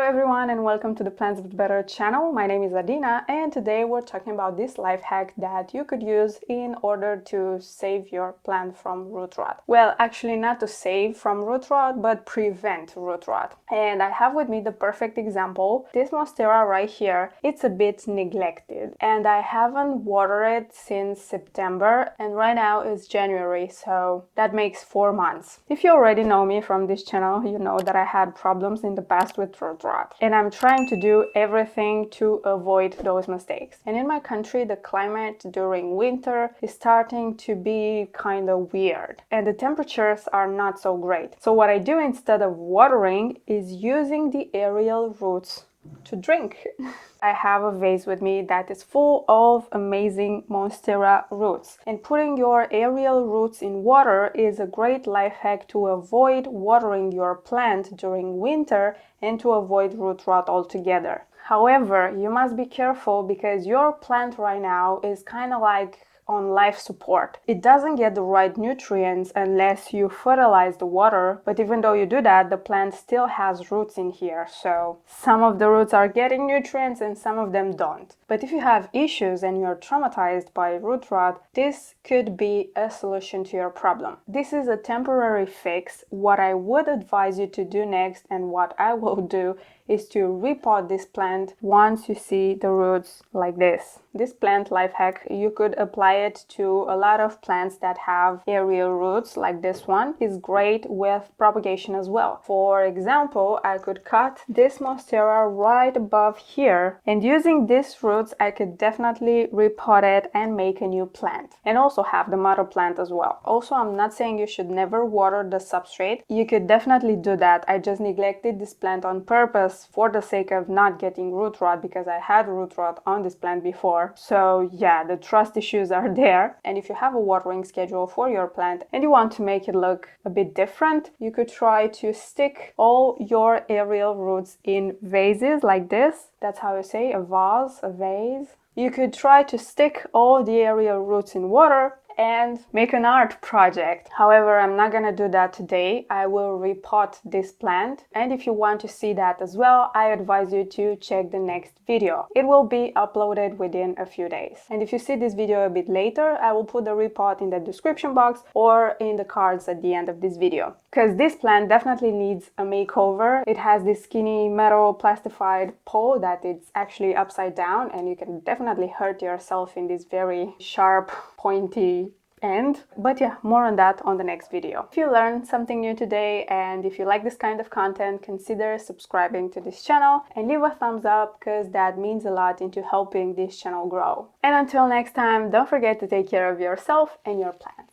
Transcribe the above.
everyone, and welcome to the Plants But Better channel. My name is Adina, and today we're talking about this life hack that you could use in order to save your plant from root rot. Well, actually not to save from root rot, but prevent root rot. And I have with me the perfect example. This monstera right here, it's a bit neglected, and I haven't watered it since September, and right now it's January, so that makes 4 months. If you already know me from this channel, you know that I had problems in the past with root rot, and I'm trying to do everything to avoid those mistakes. And in my country, the climate during winter is starting to be kind of weird, and the temperatures are not so great. So what I do instead of watering is using the aerial roots to drink. I have a vase with me that is full of amazing monstera roots, and putting your aerial roots in water is a great life hack to avoid watering your plant during winter and to avoid root rot altogether. However, you must be careful because your plant right now is kind of like on life support. It doesn't get the right nutrients unless you fertilize the water, but even though you do that, the plant still has roots in here, so some of the roots are getting nutrients and some of them don't. But if you have issues and you're traumatized by root rot, this could be a solution to your problem. This is a temporary fix. What I would advise you to do next, and what I will do, is to repot this plant once you see the roots like this. This plant life hack, you could apply it to a lot of plants that have aerial roots, like this one. Is great with propagation as well. For example, I could cut this monstera right above here, and using these roots I could definitely repot it and make a new plant, and also have the mother plant as well. Also, I'm not saying you should never water the substrate. You could definitely do that. I just neglected this plant on purpose for the sake of not getting root rot, because I had root rot on this plant before. So yeah, the trust issues are there. And if you have a watering schedule for your plant and you want to make it look a bit different, you could try to stick all your aerial roots in vases like this. That's how you say a vase, a vase. You could try to stick all the aerial roots in water and make an art project. However, I'm not gonna do that today. I will repot this plant, and if you want to see that as well, I advise you to check the next video. It will be uploaded within a few days. And if you see this video a bit later, I will put the repot in the description box or in the cards at the end of this video, because this plant definitely needs a makeover. It has this skinny metal plastified pole that is actually upside down, and you can definitely hurt yourself in this very sharp, pointy end. But yeah, more on that on the next video. If you learned something new today, and if you like this kind of content, consider subscribing to this channel and leave a thumbs up, because that means a lot into helping this channel grow. And until next time, don't forget to take care of yourself and your plant.